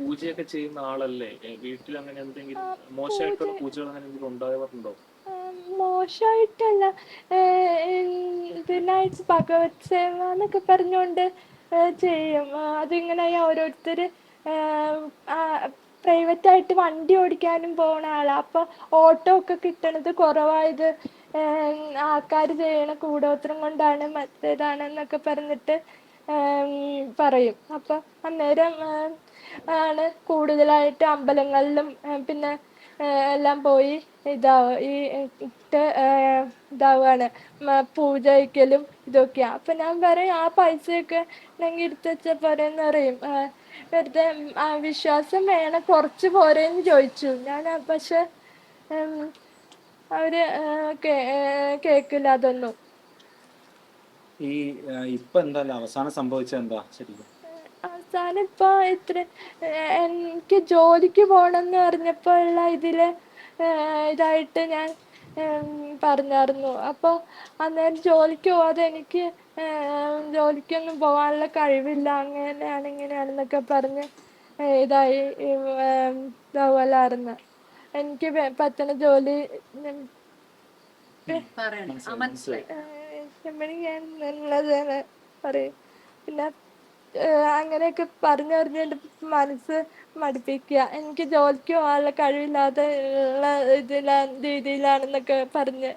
പൂജയൊക്കെ ചെയ്യുന്ന ആളല്ലേ? വീട്ടിൽ അങ്ങനെ എന്തെങ്കിലും പൂജ മോശമായിട്ടുള്ള പൂജകൾ അങ്ങനെ എന്തെങ്കിലും ഉണ്ടാവാറുണ്ടോ? മോശമായിട്ടല്ല. ബുധനാഴ്ച ഭഗവത് സേവ എന്നൊക്കെ പറഞ്ഞുകൊണ്ട് ചെയ്യും. അതിങ്ങനെ ഓരോരുത്തർ പ്രൈവറ്റായിട്ട് വണ്ടി ഓടിക്കാനും പോണ ആളാണ്. അപ്പോൾ ഓട്ടോ ഒക്കെ കിട്ടണത് കുറവായത് ആൾക്കാർ ചെയ്യണ കൂടോത്രം കൊണ്ടാണ്, മറ്റേതാണെന്നൊക്കെ പറഞ്ഞിട്ട് പറയും. അപ്പം അന്നേരം ആണ് കൂടുതലായിട്ട് അമ്പലങ്ങളിലും പിന്നെ എല്ലാം പോയി ഇതാവുകയാണ്, പൂജ വയ്ക്കലും ഇതൊക്കെയാണ്. അപ്പം ഞാൻ പറയും ആ പൈസയൊക്കെ ഉണ്ടെങ്കിൽ എടുത്ത് വെച്ചാൽ പോരെന്ന് പറയും. വെറുതെ വിശ്വാസം വേണം, കുറച്ച് പോരെന്ന് ചോദിച്ചു ഞാൻ. പക്ഷെ അവർ കേൾക്കില്ല അതൊന്നും. ഈ ഇപ്പൊ എന്താ അവസാനം സംഭവിച്ചത് എന്താ ശരിക്കും? അവസാനം ഇപ്പൊ എനിക്ക് ജോലിക്ക് പോകണമെന്ന് പറഞ്ഞപ്പോൾ ഉള്ള ഇതായിട്ട് ഞാൻ പറഞ്ഞായിരുന്നു. അപ്പോൾ അന്നേരം ജോലിക്ക് പോവാതെ എനിക്ക് ജോലിക്കൊന്നും പോകാനുള്ള കഴിവില്ല, അങ്ങനെയാണ് ഇങ്ങനെയാണെന്നൊക്കെ പറഞ്ഞ് ഇതാവലായിരുന്നു. എനിക്ക് പറ്റുന്ന ജോലി ഉള്ളതാണ് പറയും. പിന്നെ അങ്ങനെയൊക്കെ പറഞ്ഞ് എൻ്റെ മനസ്സ് മടുപ്പിക്കുക. എനിക്ക് ജോലിക്ക് പോകാനുള്ള കഴിവില്ലാതെ ഉള്ള രീതിയിലാണെന്നൊക്കെ പറഞ്ഞ്.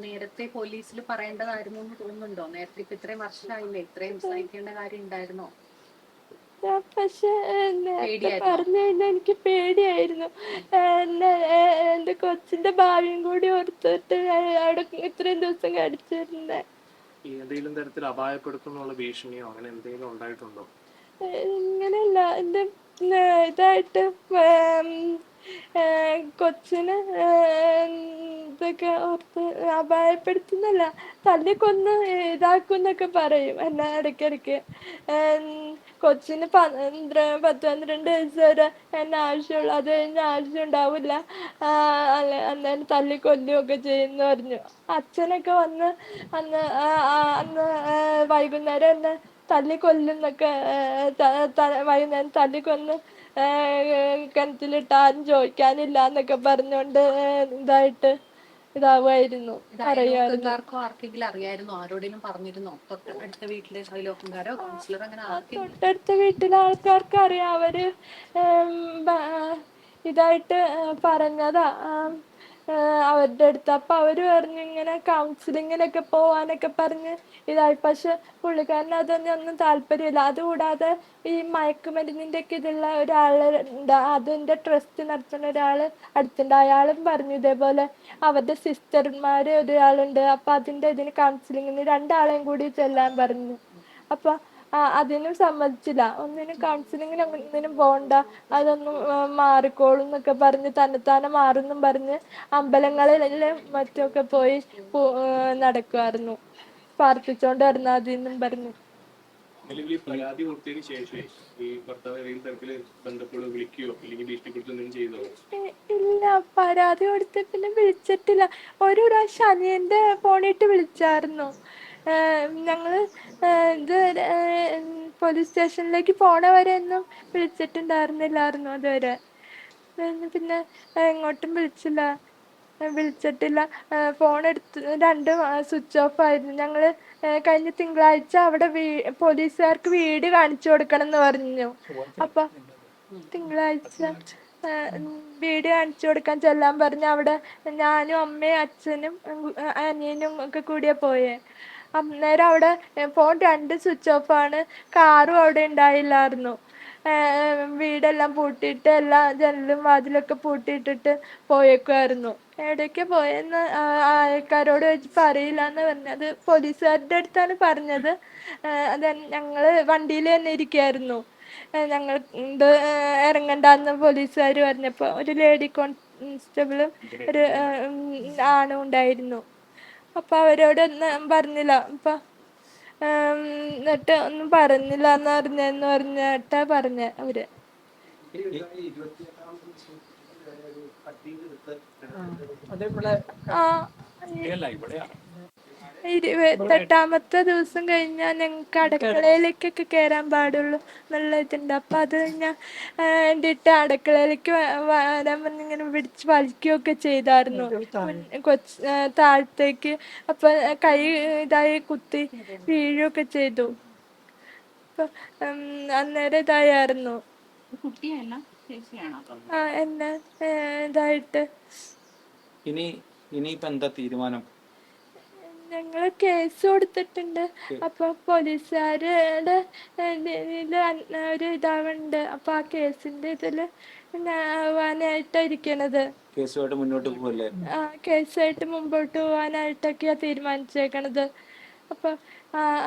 നേരത്തെ പോലീസിൽ പറയേണ്ടതായിരുന്നു എന്ന് തോന്നുന്നുണ്ടോ? നേരത്തെ ഇപ്പൊ ഇത്രയും വർഷമായില്ലേ, ഇത്രയും സഹിക്കേണ്ട കാര്യം ഉണ്ടായിരുന്നോ? പക്ഷെ നേരത്തെ പറഞ്ഞു കഴിഞ്ഞാൽ എനിക്ക് പേടിയായിരുന്നു. എൻ്റെ കൊച്ചിന്റെ ഭാവിയും കൂടി ഓർത്തിട്ട് അവിടെ ഇത്രയും ദിവസം കടിച്ചിരുന്നേ. ഏതെങ്കിലും തരത്തിൽ അപായപ്പെടുത്തുന്നുള്ള ഭീഷണിയോ അങ്ങനെ എന്തെങ്കിലും ഉണ്ടായിട്ടുണ്ടോ? ഇങ്ങനെയല്ല, എൻ്റെ ഇതായിട്ട് കൊച്ചിന് ഇതൊക്കെ ഓർത്ത് അപായപ്പെടുത്തുന്നല്ല, തല്ലിക്കൊന്ന് ഇതാക്കുന്നൊക്കെ പറയും എന്നെ ഇടയ്ക്കിടയ്ക്ക്. കൊച്ചിന് 10-12 വയസ്സ് വരെ എന്നെ ആവശ്യമുള്ളൂ, അത് കഴിഞ്ഞ ആവശ്യം ഉണ്ടാവില്ല, അന്നേരം തല്ലിക്കൊല്ലുകയൊക്കെ ചെയ്യുമെന്ന് പറഞ്ഞു. അച്ഛനൊക്കെ വന്ന് അന്ന് വൈകുന്നേരം എന്നെ തല്ലിക്കൊല്ലുന്നൊക്കെ, വൈകുന്നേരം തല്ലിക്കൊന്ന് കിണറ്റിലിട്ട് ആരും ചോദിക്കാനില്ല എന്നൊക്കെ പറഞ്ഞുകൊണ്ട് ഇതാവുമായിരുന്നു, പറയുമായിരുന്നു. ആർക്കെങ്കിലും അറിയായിരുന്നോ? ആരോടെങ്കിലും പറഞ്ഞിരുന്നോ? തൊട്ടടുത്ത വീട്ടിലെ അയൽവക്കക്കാരോ കൗൺസിലർ അങ്ങനെ തൊട്ടടുത്ത വീട്ടിലെ ആൾക്കാർക്ക് അറിയാം. അവര് ഇതായിട്ട് പറഞ്ഞതാ അവരുടെ അടുത്ത്. അപ്പം അവർ പറഞ്ഞു ഇങ്ങനെ കൗൺസിലിങ്ങിനൊക്കെ പോവാനൊക്കെ പറഞ്ഞ് ഇതായി. പക്ഷെ പുള്ളിക്കാരന് അതൊന്നും താല്പര്യമില്ല. അതുകൂടാതെ ഈ മയക്കുമരുന്നിൻ്റെ ഒക്കെ ഇതുള്ള ഒരാളുണ്ട്, അതിൻ്റെ ട്രസ്റ്റ് നടത്തുന്ന ഒരാൾ അടുത്തുണ്ട്. അയാളും പറഞ്ഞു ഇതേപോലെ അവരുടെ സിസ്റ്റർമാർ ഒരാളുണ്ട്, അപ്പം അതിൻ്റെ ഇതിന് കൗൺസിലിങ്ങിന് 2 ആളെയും കൂടി ചെല്ലാൻ പറഞ്ഞു. അപ്പം അതിനും സമ്മതിച്ചില്ല. ഒന്നിനും കൗൺസിലിങ്ങിന് ഒന്നിനും പോകണ്ട, അതൊന്നും മാറിക്കോളും എന്നൊക്കെ പറഞ്ഞ് തന്നെത്താനെ മാറുമെന്നും പറഞ്ഞ് അമ്പലങ്ങളിലും മറ്റുമൊക്കെ പോയി നടക്കുമായിരുന്നു, പ്രാർത്ഥിച്ചോണ്ട് വരുന്ന അതിന്നും പറഞ്ഞു. നിലവിൽ ഈ പരാതി കൊടുത്തതിന് ശേഷം ഈ ഭർത്താവ് ഏതെങ്കിലും തരത്തില് ബന്ധപ്പെടുകയോ വിളിക്കുകയോ അല്ലെങ്കിൽ ഭീഷണിപ്പെടുത്തുകയോ ചെയ്തോ? ഇല്ല, പരാതി കൊടുത്ത് പിന്നെ വിളിച്ചിട്ടില്ല. ഒരു പ്രാവശ്യം അനിയൻ്റെ ഫോണിട്ട് വിളിച്ചായിരുന്നു. ഞങ്ങള് ഇതുവരെ പോലീസ് സ്റ്റേഷനിലേക്ക് പോണവരെയൊന്നും വിളിച്ചിട്ടുണ്ടായിരുന്നില്ലായിരുന്നു അതുവരെ. പിന്നെ എങ്ങോട്ടും വിളിച്ചിട്ടില്ല. ഫോൺ എടുത്ത് 2 സ്വിച്ച് ഓഫ് ആയിരുന്നു. ഞങ്ങൾ കഴിഞ്ഞ തിങ്കളാഴ്ച അവിടെ പോലീസുകാർക്ക് വീട് കാണിച്ചു കൊടുക്കണം എന്ന് പറഞ്ഞു. അപ്പം തിങ്കളാഴ്ച വീട് കാണിച്ചു കൊടുക്കാൻ ചെല്ലാൻ പറഞ്ഞ് അവിടെ ഞാനും അമ്മയും അച്ഛനും അനിയനും ഒക്കെ കൂടിയാണ് പോയേ. അന്നേരം അവിടെ ഫോൺ 2 സ്വിച്ച് ഓഫാണ്, കാറും അവിടെ ഉണ്ടായില്ലായിരുന്നു. വീടെല്ലാം പൂട്ടിയിട്ട് എല്ലാ ജനലും വാതിലൊക്കെ പൂട്ടിയിട്ടിട്ട് പോയേക്കുമായിരുന്നു. എവിടേക്ക് പോയെന്ന് ആൾക്കാരോട് ചോദിച്ചപ്പോൾ അറിയില്ല എന്ന് പറഞ്ഞത്. പോലീസുകാരുടെ അടുത്താണ് പറഞ്ഞത്. അത് ഞങ്ങൾ വണ്ടിയിൽ തന്നെ ഇരിക്കുകയായിരുന്നു. ഞങ്ങൾ ഇറങ്ങണ്ടെന്ന് പോലീസുകാർ പറഞ്ഞപ്പോൾ ഒരു ലേഡി കോൺസ്റ്റബിളും ഒരു ആണും ഉണ്ടായിരുന്നു. അപ്പം അവരോടൊന്നും പറഞ്ഞില്ല. അപ്പം എന്നിട്ട് ഒന്നും പറഞ്ഞില്ല എന്ന് പറഞ്ഞിട്ടാ അവര്. 28ാമത്തെ ദിവസം കഴിഞ്ഞാൽ ഞങ്ങൾക്ക് അടുക്കളയിലേക്കൊക്കെ കയറാൻ പാടുള്ളൂ എന്നുള്ള ഇതുണ്ട്. അപ്പം അത് ഞാൻ വേണ്ടിയിട്ട് അടുക്കളയിലേക്ക് വരാൻ പറഞ്ഞ് ഇങ്ങനെ പിടിച്ച് വലിക്കുകയൊക്കെ ചെയ്തായിരുന്നു താഴത്തേക്ക്. അപ്പം കൈ ഇതായി കുത്തി വീഴുകയൊക്കെ ചെയ്തു. അപ്പം അന്നേരം ഇതായിരുന്നു കുട്ടിയല്ല ചേച്ചിയാണോ? എന്നെ ഇതായിട്ട്. ഇനിയിപ്പോ എന്താ തീരുമാനം? ഞങ്ങള് കേസ് കൊടുത്തിട്ടുണ്ട്. അപ്പൊ പോലീസുകാരുടെ ഇതില് ഒരു ഇതാവുന്നുണ്ട്. അപ്പൊ ആ കേസിന്റെ ഇതില് ആവാനായിട്ടാ ഇരിക്കണത്. കേസുമായിട്ട് മുന്നോട്ട് പോവല്ലേ? കേസായിട്ട് മുമ്പോട്ട് പോവാനായിട്ടൊക്കെയാ തീരുമാനിച്ചേക്കണത്. അപ്പൊ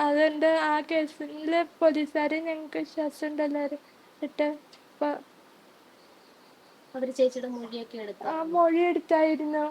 അതുകൊണ്ട് ആ കേസില് പോലീസുകാരെ ഞങ്ങൾക്ക് വിശ്വാസം ഉണ്ട് എല്ലാരും ഇട്ട്. അപ്പൊ അവര് ചേച്ചിയുടെ മൊഴിയൊക്കെ എടുത്തു. മൊഴി എടുത്തായിരുന്നു.